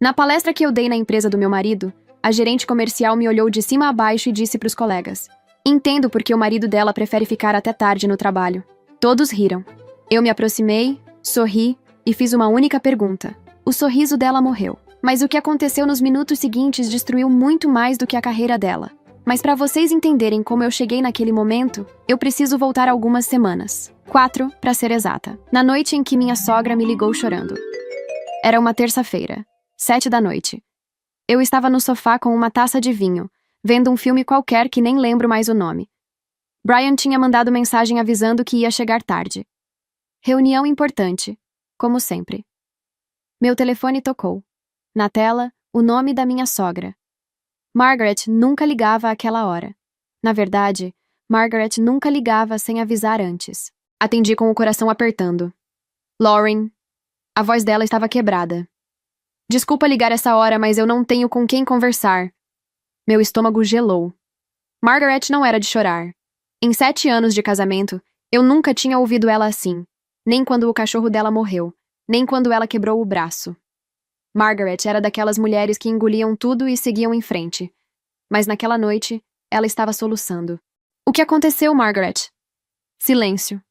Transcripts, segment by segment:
Na palestra que eu dei na empresa do meu marido, a gerente comercial me olhou de cima a baixo e disse para os colegas: "Entendo porque o marido dela prefere ficar até tarde no trabalho." Todos riram. Eu me aproximei, sorri e fiz uma única pergunta. O sorriso dela morreu. Mas o que aconteceu nos minutos seguintes destruiu muito mais do que a carreira dela. Mas para vocês entenderem como eu cheguei naquele momento, eu preciso voltar algumas semanas. 4, para ser exata. Na noite em que minha sogra me ligou chorando. Era uma terça-feira, 7 da noite. Eu estava no sofá com uma taça de vinho, vendo um filme qualquer que nem lembro mais o nome. Brian tinha mandado mensagem avisando que ia chegar tarde. Reunião importante, como sempre. Meu telefone tocou. Na tela, o nome da minha sogra. Margaret nunca ligava àquela hora. Na verdade, Margaret nunca ligava sem avisar antes. Atendi com o coração apertando. "Lauren." A voz dela estava quebrada. "Desculpa ligar essa hora, mas eu não tenho com quem conversar." Meu estômago gelou. Margaret não era de chorar. Em 7 anos de casamento, eu nunca tinha ouvido ela assim. Nem quando o cachorro dela morreu, nem quando ela quebrou o braço. Margaret era daquelas mulheres que engoliam tudo e seguiam em frente. Mas naquela noite, ela estava soluçando. "O que aconteceu, Margaret?" Silêncio.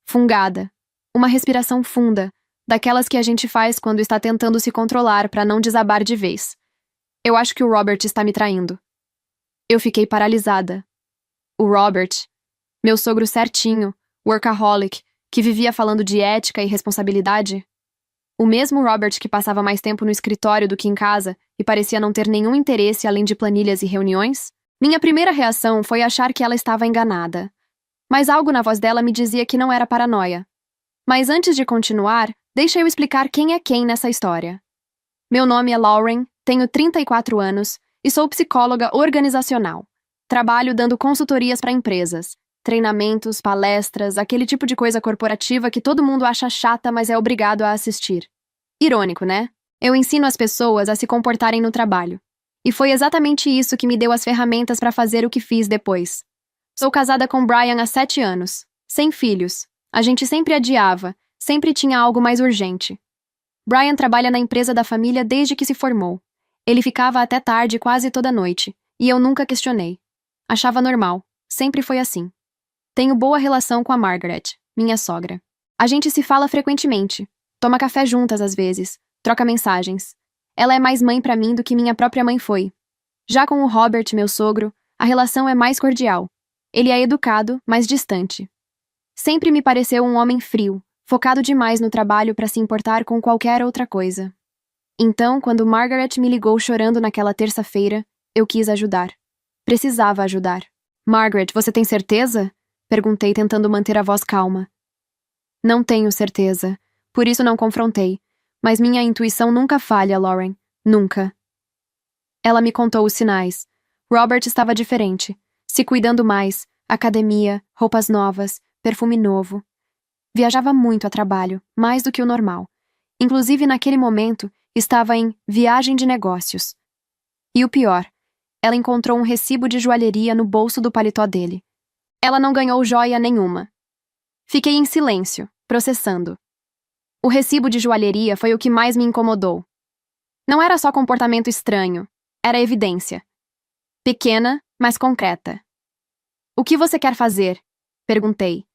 Fungada. Uma respiração funda, daquelas que a gente faz quando está tentando se controlar para não desabar de vez. "Eu acho que o Robert está me traindo." Eu fiquei paralisada. O Robert, meu sogro certinho, workaholic, que vivia falando de ética e responsabilidade. O mesmo Robert que passava mais tempo no escritório do que em casa e parecia não ter nenhum interesse além de planilhas e reuniões? Minha primeira reação foi achar que ela estava enganada. Mas algo na voz dela me dizia que não era paranoia. Mas antes de continuar, deixa eu explicar quem é quem nessa história. Meu nome é Lauren, tenho 34 anos e sou psicóloga organizacional. Trabalho dando consultorias para empresas, treinamentos, palestras, aquele tipo de coisa corporativa que todo mundo acha chata, mas é obrigado a assistir. Irônico, né? Eu ensino as pessoas a se comportarem no trabalho. E foi exatamente isso que me deu as ferramentas para fazer o que fiz depois. Sou casada com Brian há 7 anos, sem filhos. A gente sempre adiava, sempre tinha algo mais urgente. Brian trabalha na empresa da família desde que se formou. Ele ficava até tarde quase toda noite, e eu nunca questionei. Achava normal, sempre foi assim. Tenho boa relação com a Margaret, minha sogra. A gente se fala frequentemente, toma café juntas às vezes, troca mensagens. Ela é mais mãe pra mim do que minha própria mãe foi. Já com o Robert, meu sogro, a relação é mais cordial. Ele é educado, mas distante. Sempre me pareceu um homem frio, focado demais no trabalho para se importar com qualquer outra coisa. Então, quando Margaret me ligou chorando naquela terça-feira, eu quis ajudar. Precisava ajudar. "Margaret, você tem certeza?" Perguntei, tentando manter a voz calma. "Não tenho certeza. Por isso não confrontei. Mas minha intuição nunca falha, Lauren. Nunca." Ela me contou os sinais. Robert estava diferente. Se cuidando mais, academia, roupas novas, perfume novo. Viajava muito a trabalho, mais do que o normal. Inclusive, naquele momento, estava em viagem de negócios. E o pior, ela encontrou um recibo de joalheria no bolso do paletó dele. Ela não ganhou joia nenhuma. Fiquei em silêncio, processando. O recibo de joalheria foi o que mais me incomodou. Não era só comportamento estranho, era evidência. Pequena, mas concreta. "O que você quer fazer?" Perguntei.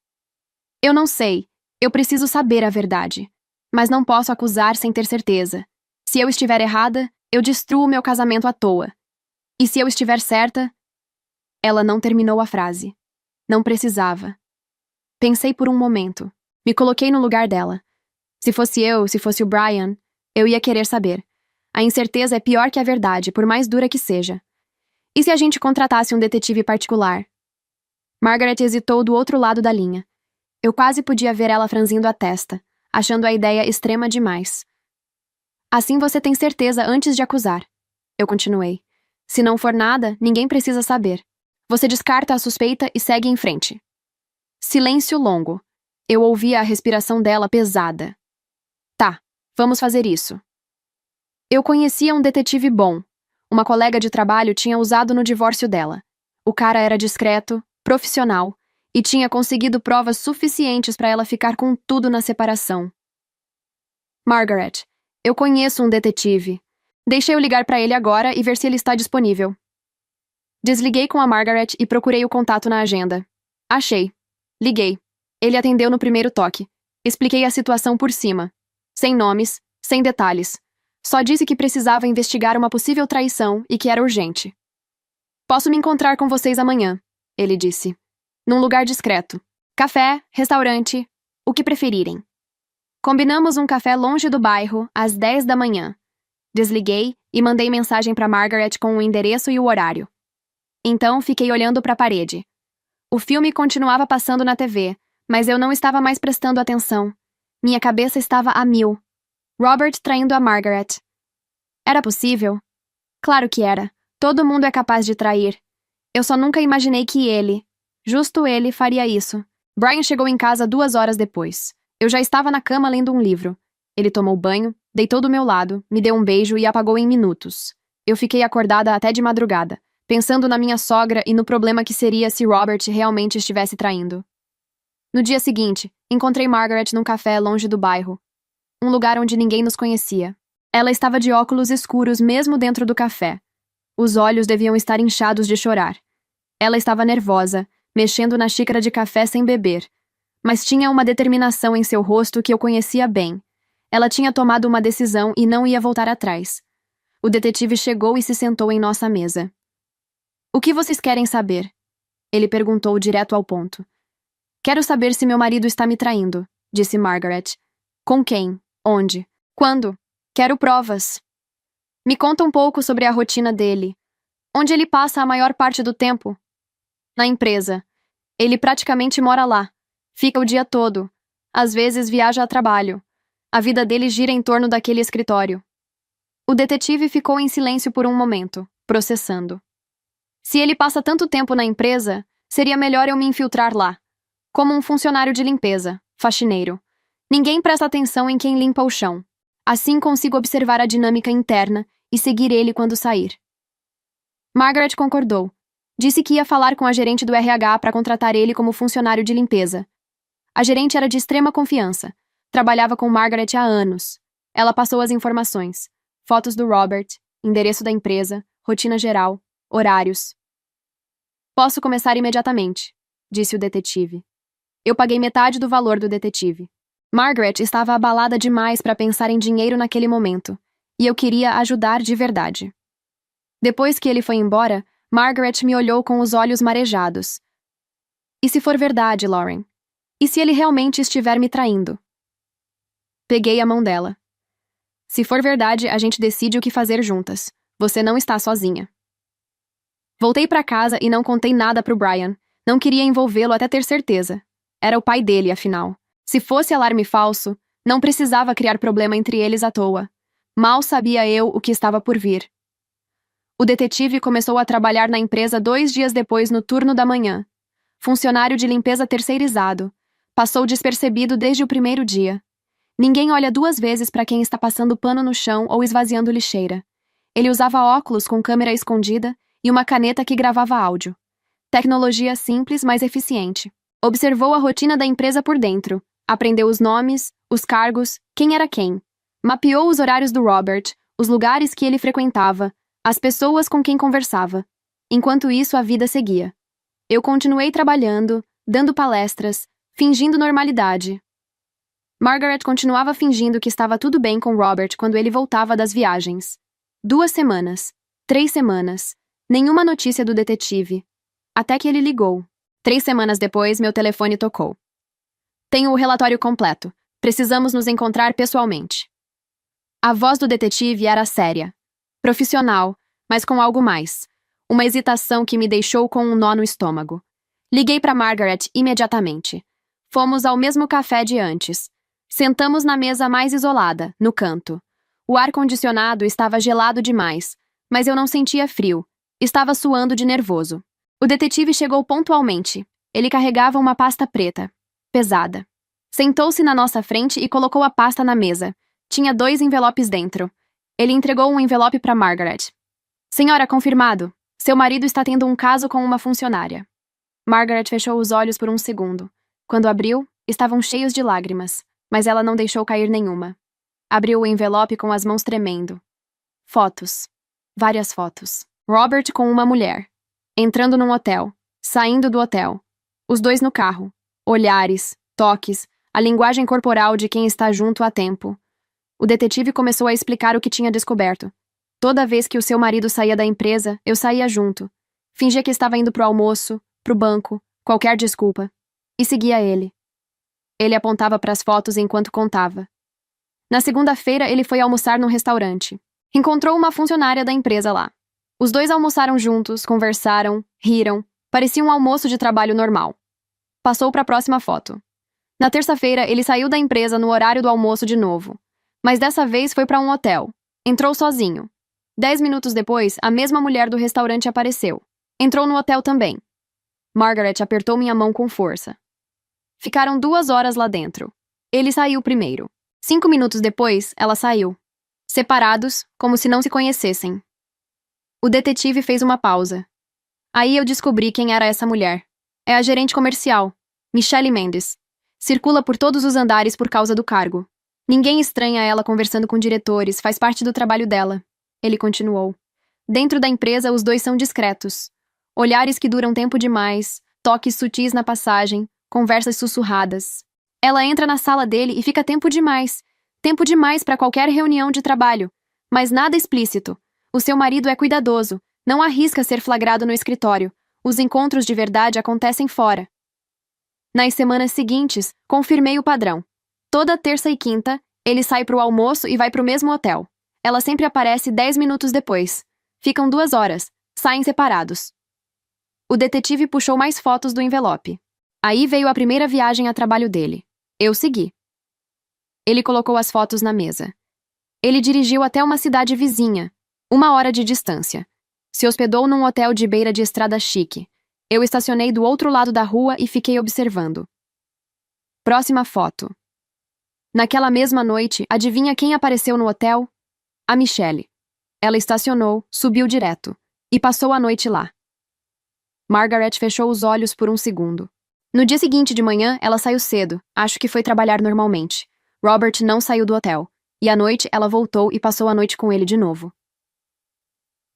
"Eu não sei. Eu preciso saber a verdade. Mas não posso acusar sem ter certeza. Se eu estiver errada, eu destruo meu casamento à toa. E se eu estiver certa..." Ela não terminou a frase. Não precisava. Pensei por um momento. Me coloquei no lugar dela. Se fosse eu, se fosse o Brian, eu ia querer saber. A incerteza é pior que a verdade, por mais dura que seja. E se a gente contratasse um detetive particular? Margaret hesitou do outro lado da linha. Eu quase podia ver ela franzindo a testa, achando a ideia extrema demais. "Assim você tem certeza antes de acusar." Eu continuei. "Se não for nada, ninguém precisa saber. Você descarta a suspeita e segue em frente." Silêncio longo. Eu ouvia a respiração dela pesada. "Tá, vamos fazer isso." Eu conhecia um detetive bom. Uma colega de trabalho tinha usado no divórcio dela. O cara era discreto, profissional, e tinha conseguido provas suficientes para ela ficar com tudo na separação. "Margaret, eu conheço um detetive. Deixa eu ligar para ele agora e ver se ele está disponível. Desliguei com a Margaret e procurei o contato na agenda. Achei. Liguei. Ele atendeu no primeiro toque. Expliquei a situação por cima. Sem nomes, sem detalhes. Só disse que precisava investigar uma possível traição e que era urgente. Posso me encontrar com vocês amanhã, ele disse. Num lugar discreto. Café, restaurante, o que preferirem. Combinamos um café longe do bairro, às 10 da manhã. Desliguei e mandei mensagem para Margaret com o endereço e o horário. Então fiquei olhando para a parede. O filme continuava passando na TV, mas eu não estava mais prestando atenção. Minha cabeça estava a mil. Robert traindo a Margaret. Era possível? Claro que era. Todo mundo é capaz de trair. Eu só nunca imaginei que ele, justo ele, faria isso. Brian chegou em casa 2 horas depois. Eu já estava na cama lendo um livro. Ele tomou banho, deitou do meu lado, me deu um beijo e apagou em minutos. Eu fiquei acordada até de madrugada, pensando na minha sogra e no problema que seria se Robert realmente estivesse traindo. No dia seguinte, encontrei Margaret num café longe do bairro. Um lugar onde ninguém nos conhecia. Ela estava de óculos escuros mesmo dentro do café. Os olhos deviam estar inchados de chorar. Ela estava nervosa, mexendo na xícara de café sem beber. Mas tinha uma determinação em seu rosto que eu conhecia bem. Ela tinha tomado uma decisão e não ia voltar atrás. O detetive chegou e se sentou em nossa mesa. O que vocês querem saber? Ele perguntou direto ao ponto. Quero saber se meu marido está me traindo, disse Margaret. Com quem? Onde? Quando? Quero provas. Me conta um pouco sobre a rotina dele. Onde ele passa a maior parte do tempo? Na empresa. Ele praticamente mora lá. Fica o dia todo. Às vezes viaja a trabalho. A vida dele gira em torno daquele escritório. O detetive ficou em silêncio por um momento, processando. Se ele passa tanto tempo na empresa, seria melhor eu me infiltrar lá. Como um funcionário de limpeza, faxineiro. Ninguém presta atenção em quem limpa o chão. Assim consigo observar a dinâmica interna e seguir ele quando sair. Margaret concordou. Disse que ia falar com a gerente do RH para contratar ele como funcionário de limpeza. A gerente era de extrema confiança. Trabalhava com Margaret há anos. Ela passou as informações. Fotos do Robert, endereço da empresa, rotina geral, horários. Posso começar imediatamente, disse o detetive. Eu paguei metade do valor do detetive. Margaret estava abalada demais para pensar em dinheiro naquele momento, e eu queria ajudar de verdade. Depois que ele foi embora, Margaret me olhou com os olhos marejados. E se for verdade, Lauren? E se ele realmente estiver me traindo? Peguei a mão dela. Se for verdade, a gente decide o que fazer juntas. Você não está sozinha. Voltei para casa e não contei nada pro Brian. Não queria envolvê-lo até ter certeza. Era o pai dele, afinal. Se fosse alarme falso, não precisava criar problema entre eles à toa. Mal sabia eu o que estava por vir. O detetive começou a trabalhar na empresa 2 dias depois no turno da manhã. Funcionário de limpeza terceirizado. Passou despercebido desde o primeiro dia. Ninguém olha 2 vezes para quem está passando pano no chão ou esvaziando lixeira. Ele usava óculos com câmera escondida e uma caneta que gravava áudio. Tecnologia simples, mas eficiente. Observou a rotina da empresa por dentro. Aprendeu os nomes, os cargos, quem era quem. Mapeou os horários do Robert, os lugares que ele frequentava, as pessoas com quem conversava. Enquanto isso, a vida seguia. Eu continuei trabalhando, dando palestras, fingindo normalidade. Margaret continuava fingindo que estava tudo bem com Robert quando ele voltava das viagens. 2 semanas, 3 semanas, nenhuma notícia do detetive. Até que ele ligou. 3 semanas depois, meu telefone tocou. Tenho o relatório completo. Precisamos nos encontrar pessoalmente. A voz do detetive era séria. Profissional, mas com algo mais. Uma hesitação que me deixou com um nó no estômago. Liguei para Margaret imediatamente. Fomos ao mesmo café de antes. Sentamos na mesa mais isolada, no canto. O ar-condicionado estava gelado demais, mas eu não sentia frio. Estava suando de nervoso. O detetive chegou pontualmente. Ele carregava uma pasta preta, pesada. Sentou-se na nossa frente e colocou a pasta na mesa. Tinha 2 envelopes dentro. Ele entregou um envelope para Margaret. Senhora, confirmado. Seu marido está tendo um caso com uma funcionária. Margaret fechou os olhos por um segundo. Quando abriu, estavam cheios de lágrimas, mas ela não deixou cair nenhuma. Abriu o envelope com as mãos tremendo. Fotos. Várias fotos. Robert com uma mulher. Entrando num hotel. Saindo do hotel. Os dois no carro. Olhares, toques, a linguagem corporal de quem está junto há tempo. O detetive começou a explicar o que tinha descoberto. Toda vez que o seu marido saía da empresa, eu saía junto. Fingia que estava indo pro almoço, pro banco, qualquer desculpa. E seguia ele. Ele apontava para as fotos enquanto contava. Na segunda-feira, ele foi almoçar num restaurante. Encontrou uma funcionária da empresa lá. Os dois almoçaram juntos, conversaram, riram. Parecia um almoço de trabalho normal. Passou para a próxima foto. Na terça-feira, ele saiu da empresa no horário do almoço de novo. Mas dessa vez foi para um hotel. Entrou sozinho. 10 minutos depois, a mesma mulher do restaurante apareceu. Entrou no hotel também. Margaret apertou minha mão com força. Ficaram 2 horas lá dentro. Ele saiu primeiro. 5 minutos depois, ela saiu. Separados, como se não se conhecessem. O detetive fez uma pausa. Aí eu descobri quem era essa mulher. É a gerente comercial, Michelle Mendes. Circula por todos os andares por causa do cargo. Ninguém estranha ela conversando com diretores, faz parte do trabalho dela. Ele continuou. Dentro da empresa, os dois são discretos. Olhares que duram tempo demais, toques sutis na passagem, conversas sussurradas. Ela entra na sala dele e fica tempo demais. Tempo demais para qualquer reunião de trabalho. Mas nada explícito. O seu marido é cuidadoso. Não arrisca ser flagrado no escritório. Os encontros de verdade acontecem fora. Nas semanas seguintes, confirmei o padrão. Toda terça e quinta, ele sai pro almoço e vai pro mesmo hotel. Ela sempre aparece 10 minutos depois. Ficam 2 horas. Saem separados. O detetive puxou mais fotos do envelope. Aí veio a primeira viagem a trabalho dele. Eu segui. Ele colocou as fotos na mesa. Ele dirigiu até uma cidade vizinha, 1 hora de distância. Se hospedou num hotel de beira de estrada chique. Eu estacionei do outro lado da rua e fiquei observando. Próxima foto. Naquela mesma noite, adivinha quem apareceu no hotel? A Michelle. Ela estacionou, subiu direto. E passou a noite lá. Margaret fechou os olhos por um segundo. No dia seguinte de manhã, ela saiu cedo. Acho que foi trabalhar normalmente. Robert não saiu do hotel. E à noite, ela voltou e passou a noite com ele de novo.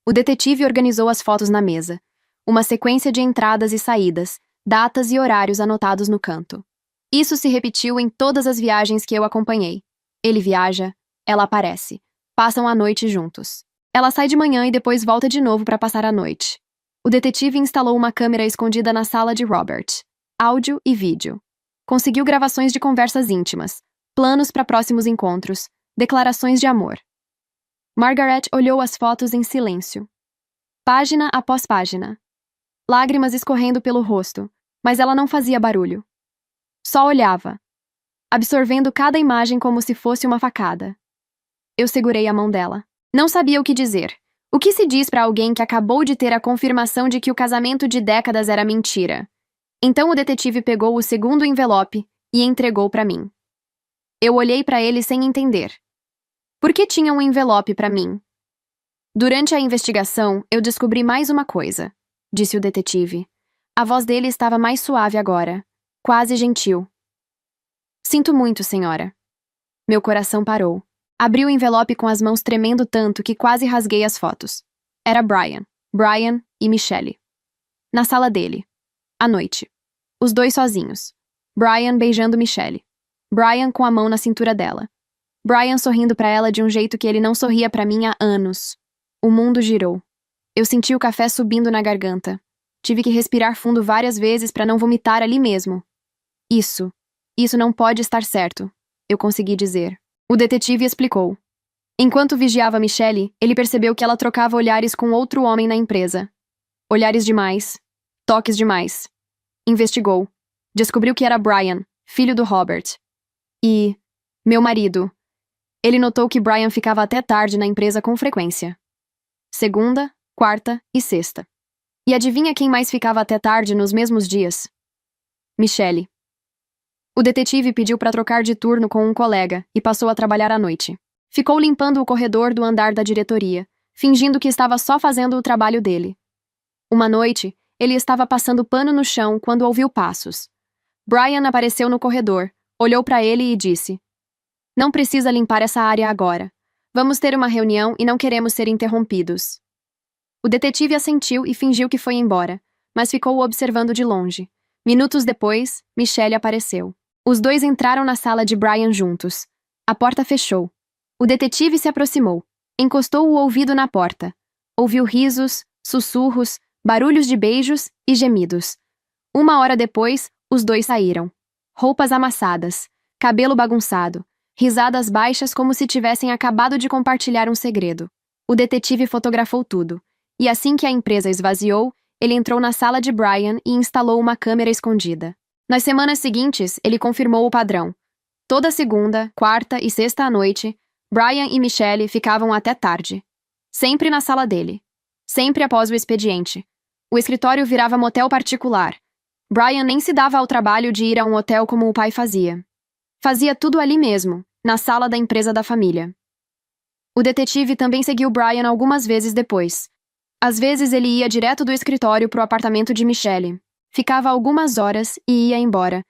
O detetive organizou as fotos na mesa. Uma sequência de entradas e saídas, datas e horários anotados no canto. Isso se repetiu em todas as viagens que eu acompanhei. Ele viaja, ela aparece. Passam a noite juntos. Ela sai de manhã e depois volta de novo para passar a noite. O detetive instalou uma câmera escondida na sala de Robert. Áudio e vídeo. Conseguiu gravações de conversas íntimas, planos para próximos encontros, declarações de amor. Margaret olhou as fotos em silêncio. Página após página. Lágrimas escorrendo pelo rosto, mas ela não fazia barulho. Só olhava, absorvendo cada imagem como se fosse uma facada. Eu segurei a mão dela. Não sabia o que dizer. O que se diz para alguém que acabou de ter a confirmação de que o casamento de décadas era mentira? Então o detetive pegou o segundo envelope e entregou para mim. Eu olhei para ele sem entender. Por que tinha um envelope para mim? Durante a investigação, eu descobri mais uma coisa, disse o detetive. A voz dele estava mais suave agora, quase gentil. Sinto muito, senhora. Meu coração parou. Abri o envelope com as mãos tremendo tanto que quase rasguei as fotos. Era Brian e Michelle. Na sala dele. À noite. Os dois sozinhos. Brian beijando Michelle. Brian com a mão na cintura dela. Brian sorrindo para ela de um jeito que ele não sorria para mim há anos. O mundo girou. Eu senti o café subindo na garganta. Tive que respirar fundo várias vezes para não vomitar ali mesmo. Isso não pode estar certo, eu consegui dizer. O detetive explicou. Enquanto vigiava Michelle, ele percebeu que ela trocava olhares com outro homem na empresa. Olhares demais. Toques demais. Investigou. Descobriu que era Brian, filho do Robert. E... meu marido. Ele notou que Brian ficava até tarde na empresa com frequência. Segunda, quarta e sexta. E adivinha quem mais ficava até tarde nos mesmos dias? Michelle. O detetive pediu para trocar de turno com um colega e passou a trabalhar à noite. Ficou limpando o corredor do andar da diretoria, fingindo que estava só fazendo o trabalho dele. Uma noite, ele estava passando pano no chão quando ouviu passos. Brian apareceu no corredor, olhou para ele e disse: Não precisa limpar essa área agora. Vamos ter uma reunião e não queremos ser interrompidos. O detetive assentiu e fingiu que foi embora, mas ficou observando de longe. Minutos depois, Michelle apareceu. Os dois entraram na sala de Brian juntos. A porta fechou. O detetive se aproximou. Encostou o ouvido na porta. Ouviu risos, sussurros, barulhos de beijos e gemidos. 1 hora depois, os dois saíram. Roupas amassadas, cabelo bagunçado, risadas baixas como se tivessem acabado de compartilhar um segredo. O detetive fotografou tudo. E assim que a empresa esvaziou, ele entrou na sala de Brian e instalou uma câmera escondida. Nas semanas seguintes, ele confirmou o padrão. Toda segunda, quarta e sexta à noite, Brian e Michelle ficavam até tarde. Sempre na sala dele. Sempre após o expediente. O escritório virava motel particular. Brian nem se dava ao trabalho de ir a um hotel como o pai fazia. Fazia tudo ali mesmo, na sala da empresa da família. O detetive também seguiu Brian algumas vezes depois. Às vezes ele ia direto do escritório pro apartamento de Michelle. Ficava algumas horas e ia embora.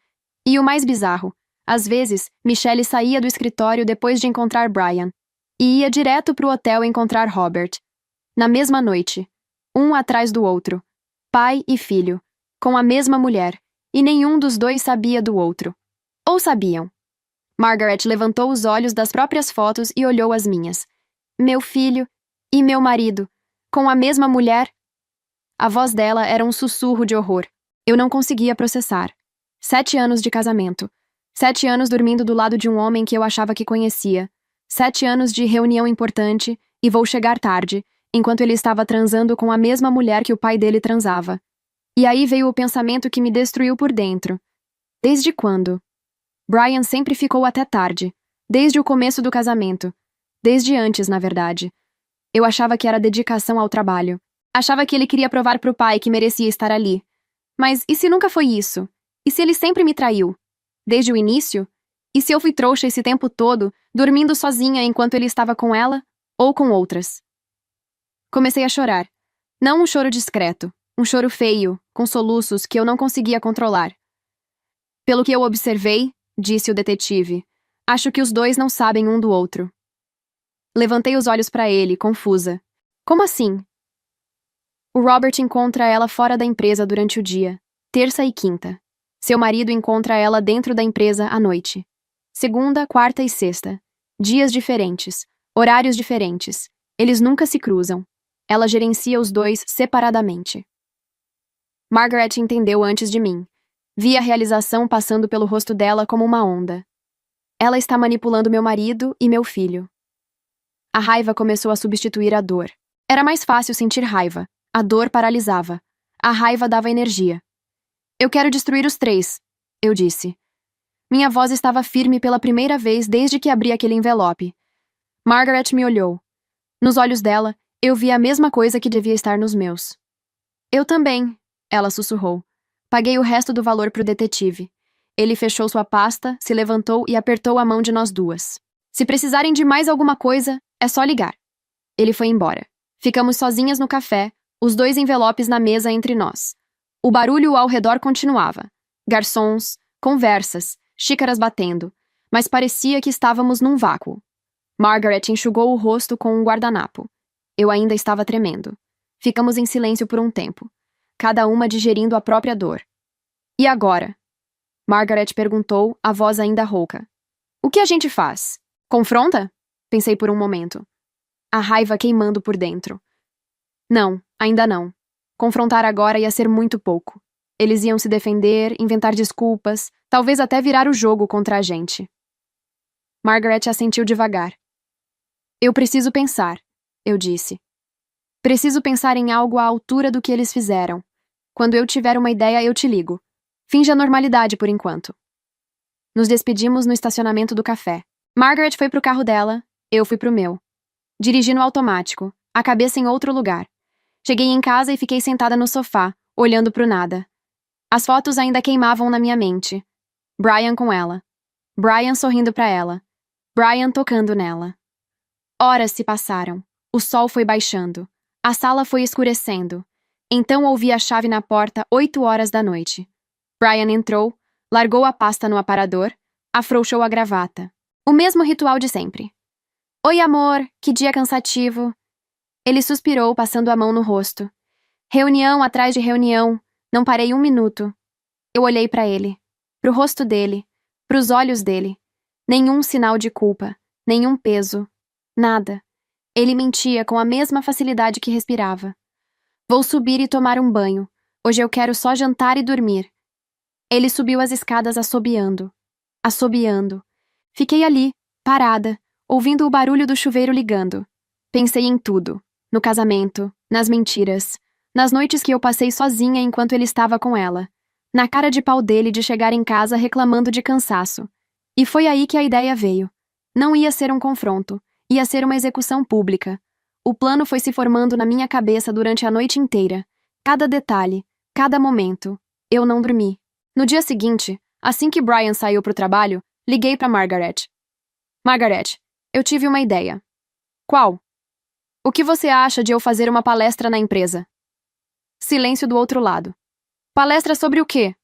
E o mais bizarro, às vezes, Michelle saía do escritório depois de encontrar Brian e ia direto pro hotel encontrar Robert. Na mesma noite, um atrás do outro, pai e filho, com a mesma mulher, e nenhum dos dois sabia do outro. Ou sabiam? Margaret levantou os olhos das próprias fotos e olhou as minhas. Meu filho e meu marido, com a mesma mulher? A voz dela era um sussurro de horror. Eu não conseguia processar. 7 anos de casamento. 7 anos dormindo do lado de um homem que eu achava que conhecia. 7 anos de reunião importante e vou chegar tarde, enquanto ele estava transando com a mesma mulher que o pai dele transava. E aí veio o pensamento que me destruiu por dentro. Desde quando? Brian sempre ficou até tarde. Desde o começo do casamento. Desde antes, na verdade. Eu achava que era dedicação ao trabalho. Achava que ele queria provar pro pai que merecia estar ali. Mas e se nunca foi isso? E se ele sempre me traiu? Desde o início? E se eu fui trouxa esse tempo todo, dormindo sozinha enquanto ele estava com ela? Ou com outras? Comecei a chorar. Não um choro discreto. Um choro feio, com soluços que eu não conseguia controlar. Pelo que eu observei, disse o detetive, acho que os dois não sabem um do outro. Levantei os olhos para ele, confusa. Como assim? O Robert encontra ela fora da empresa durante o dia, terça e quinta. Seu marido encontra ela dentro da empresa à noite. Segunda, quarta e sexta. Dias diferentes, horários diferentes. Eles nunca se cruzam. Ela gerencia os dois separadamente. Margaret entendeu antes de mim. Vi a realização passando pelo rosto dela como uma onda. Ela está manipulando meu marido e meu filho. A raiva começou a substituir a dor. Era mais fácil sentir raiva. A dor paralisava. A raiva dava energia. Eu quero destruir os 3, eu disse. Minha voz estava firme pela primeira vez desde que abri aquele envelope. Margaret me olhou. Nos olhos dela, eu vi a mesma coisa que devia estar nos meus. Eu também, ela sussurrou. Paguei o resto do valor pro detetive. Ele fechou sua pasta, se levantou e apertou a mão de nós duas. Se precisarem de mais alguma coisa, é só ligar. Ele foi embora. Ficamos sozinhas no café, os 2 envelopes na mesa entre nós. O barulho ao redor continuava. Garçons, conversas, xícaras batendo. Mas parecia que estávamos num vácuo. Margaret enxugou o rosto com um guardanapo. Eu ainda estava tremendo. Ficamos em silêncio por um tempo. Cada uma digerindo a própria dor. E agora? Margaret perguntou, a voz ainda rouca. O que a gente faz? Confronta? Pensei por um momento. A raiva queimando por dentro. Não, ainda não. Confrontar agora ia ser muito pouco. Eles iam se defender, inventar desculpas, talvez até virar o jogo contra a gente. Margaret assentiu devagar. Eu preciso pensar, eu disse. Preciso pensar em algo à altura do que eles fizeram. Quando eu tiver uma ideia, eu te ligo. Finja normalidade por enquanto. Nos despedimos no estacionamento do café. Margaret foi pro carro dela, eu fui pro meu. Dirigi no automático, a cabeça em outro lugar. Cheguei em casa e fiquei sentada no sofá, olhando pro nada. As fotos ainda queimavam na minha mente. Brian com ela. Brian sorrindo pra ela. Brian tocando nela. Horas se passaram. O sol foi baixando. A sala foi escurecendo. Então ouvi a chave na porta 8 horas da noite. Brian entrou, largou a pasta no aparador, afrouxou a gravata. O mesmo ritual de sempre. Oi, amor, que dia cansativo. Ele suspirou, passando a mão no rosto. Reunião atrás de reunião. Não parei um minuto. Eu olhei para ele, pro rosto dele, pros olhos dele. Nenhum sinal de culpa, nenhum peso, nada. Ele mentia com a mesma facilidade que respirava. Vou subir e tomar um banho. Hoje eu quero só jantar e dormir. Ele subiu as escadas assobiando. Assobiando. Fiquei ali, parada, ouvindo o barulho do chuveiro ligando. Pensei em tudo. No casamento, nas mentiras, nas noites que eu passei sozinha enquanto ele estava com ela. Na cara de pau dele de chegar em casa reclamando de cansaço. E foi aí que a ideia veio. Não ia ser um confronto, ia ser uma execução pública. O plano foi se formando na minha cabeça durante a noite inteira. Cada detalhe, cada momento. Eu não dormi. No dia seguinte, assim que Brian saiu pro trabalho, liguei para Margaret. Margaret, eu tive uma ideia. Qual? O que você acha de eu fazer uma palestra na empresa? Silêncio do outro lado. Palestra sobre o quê?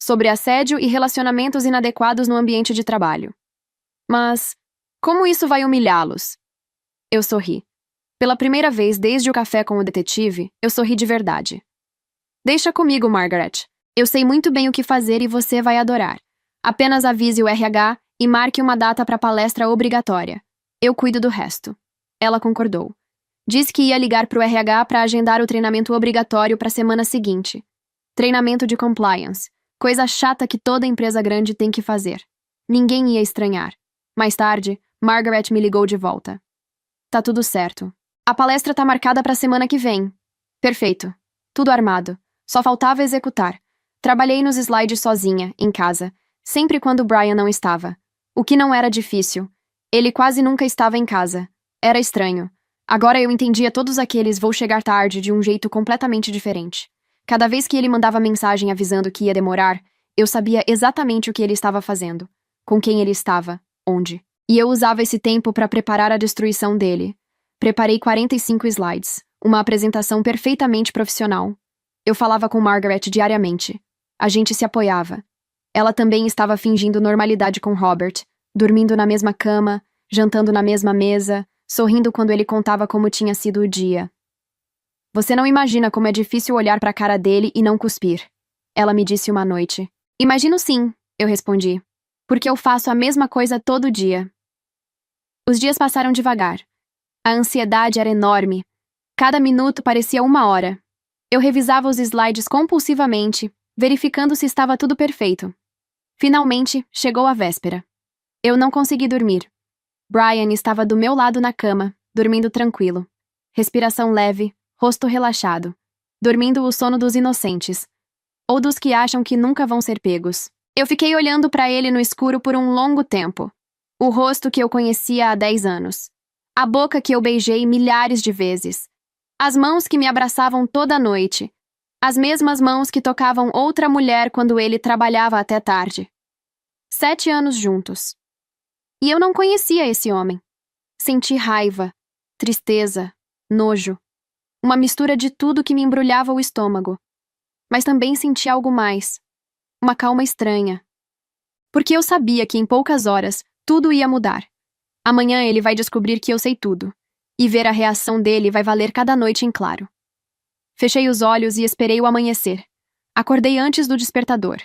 Sobre assédio e relacionamentos inadequados no ambiente de trabalho. Mas como isso vai humilhá-los? Eu sorri. Pela primeira vez desde o café com o detetive, eu sorri de verdade. Deixa comigo, Margaret. Eu sei muito bem o que fazer e você vai adorar. Apenas avise o RH e marque uma data para a palestra obrigatória. Eu cuido do resto. Ela concordou. Disse que ia ligar para o RH para agendar o treinamento obrigatório para a semana seguinte. Treinamento de compliance. Coisa chata que toda empresa grande tem que fazer. Ninguém ia estranhar. Mais tarde, Margaret me ligou de volta. Tá tudo certo. A palestra tá marcada para a semana que vem. Perfeito. Tudo armado. Só faltava executar. Trabalhei nos slides sozinha, em casa, sempre quando Brian não estava. O que não era difícil. Ele quase nunca estava em casa. Era estranho. Agora eu entendia todos aqueles vou chegar tarde de um jeito completamente diferente. Cada vez que ele mandava mensagem avisando que ia demorar, eu sabia exatamente o que ele estava fazendo, com quem ele estava, onde. E eu usava esse tempo para preparar a destruição dele. Preparei 45 slides, uma apresentação perfeitamente profissional. Eu falava com Margaret diariamente. A gente se apoiava. Ela também estava fingindo normalidade com Robert, dormindo na mesma cama, jantando na mesma mesa, sorrindo quando ele contava como tinha sido o dia. Você não imagina como é difícil olhar para a cara dele e não cuspir. Ela me disse uma noite. Imagino sim, eu respondi. Porque eu faço a mesma coisa todo dia. Os dias passaram devagar. A ansiedade era enorme. Cada minuto parecia uma hora. Eu revisava os slides compulsivamente, verificando se estava tudo perfeito. Finalmente, chegou a véspera. Eu não consegui dormir. Brian estava do meu lado na cama, dormindo tranquilo. Respiração leve, rosto relaxado. Dormindo o sono dos inocentes. Ou dos que acham que nunca vão ser pegos. Eu fiquei olhando para ele no escuro por um longo tempo. O rosto que eu conhecia há 10 anos. A boca que eu beijei milhares de vezes. As mãos que me abraçavam toda noite. As mesmas mãos que tocavam outra mulher quando ele trabalhava até tarde. 7 anos juntos. E eu não conhecia esse homem. Senti raiva, tristeza, nojo. Uma mistura de tudo que me embrulhava o estômago. Mas também senti algo mais. Uma calma estranha. Porque eu sabia que em poucas horas tudo ia mudar. Amanhã ele vai descobrir que eu sei tudo. E ver a reação dele vai valer cada noite em claro. Fechei os olhos e esperei o amanhecer. Acordei antes do despertador.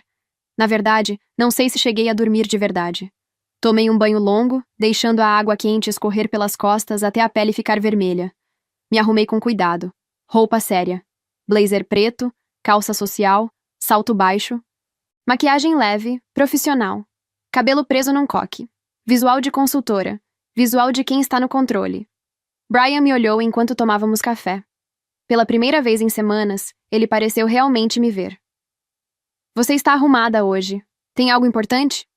Na verdade, não sei se cheguei a dormir de verdade. Tomei um banho longo, deixando a água quente escorrer pelas costas até a pele ficar vermelha. Me arrumei com cuidado. Roupa séria. Blazer preto, calça social, salto baixo. Maquiagem leve, profissional. Cabelo preso num coque. Visual de consultora. Visual de quem está no controle. Brian me olhou enquanto tomávamos café. Pela primeira vez em semanas, ele pareceu realmente me ver. Você está arrumada hoje. Tem algo importante?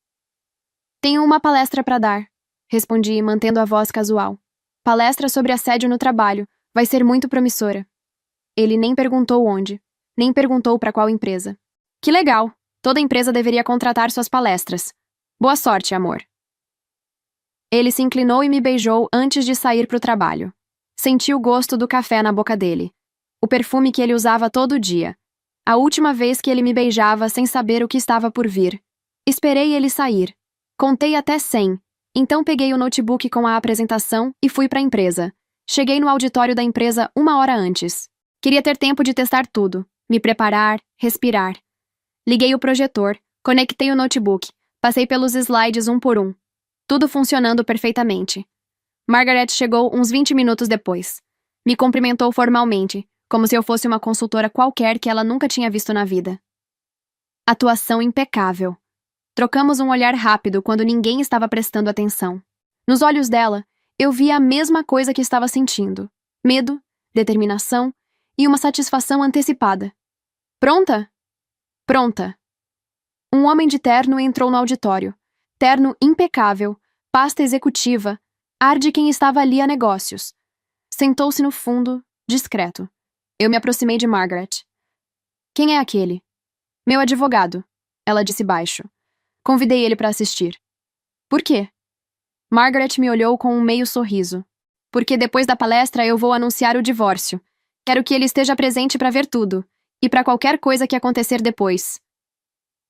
Tenho uma palestra para dar, respondi, mantendo a voz casual. Palestra sobre assédio no trabalho. Vai ser muito promissora. Ele nem perguntou onde, nem perguntou para qual empresa. Que legal! Toda empresa deveria contratar suas palestras. Boa sorte, amor. Ele se inclinou e me beijou antes de sair para o trabalho. Senti o gosto do café na boca dele. O perfume que ele usava todo dia. A última vez que ele me beijava sem saber o que estava por vir. Esperei ele sair. Contei até 100. Então peguei o notebook com a apresentação e fui para a empresa. Cheguei no auditório da empresa 1 hora antes. Queria ter tempo de testar tudo, me preparar, respirar. Liguei o projetor, conectei o notebook, passei pelos slides um por um. Tudo funcionando perfeitamente. Margaret chegou uns 20 minutos depois. Me cumprimentou formalmente, como se eu fosse uma consultora qualquer que ela nunca tinha visto na vida. Atuação impecável. Trocamos um olhar rápido quando ninguém estava prestando atenção. Nos olhos dela, eu via a mesma coisa que estava sentindo: medo, determinação e uma satisfação antecipada. Pronta? Pronta. Um homem de terno entrou no auditório. Terno impecável, pasta executiva, ar de quem estava ali a negócios. Sentou-se no fundo, discreto. Eu me aproximei de Margaret. Quem é aquele? Meu advogado, ela disse baixo. Convidei ele para assistir. Por quê? Margaret me olhou com um meio sorriso. Porque depois da palestra eu vou anunciar o divórcio. Quero que ele esteja presente para ver tudo, e para qualquer coisa que acontecer depois.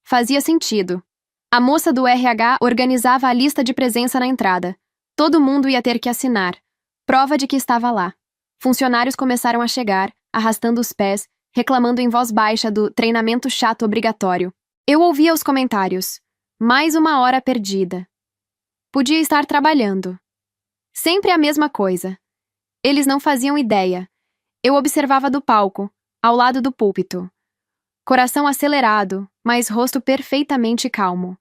Fazia sentido. A moça do RH organizava a lista de presença na entrada. Todo mundo ia ter que assinar. Prova de que estava lá. Funcionários começaram a chegar, arrastando os pés, reclamando em voz baixa do treinamento chato obrigatório. Eu ouvia os comentários. Mais 1 hora perdida. Podia estar trabalhando. Sempre a mesma coisa. Eles não faziam ideia. Eu observava do palco, ao lado do púlpito. Coração acelerado, mas rosto perfeitamente calmo.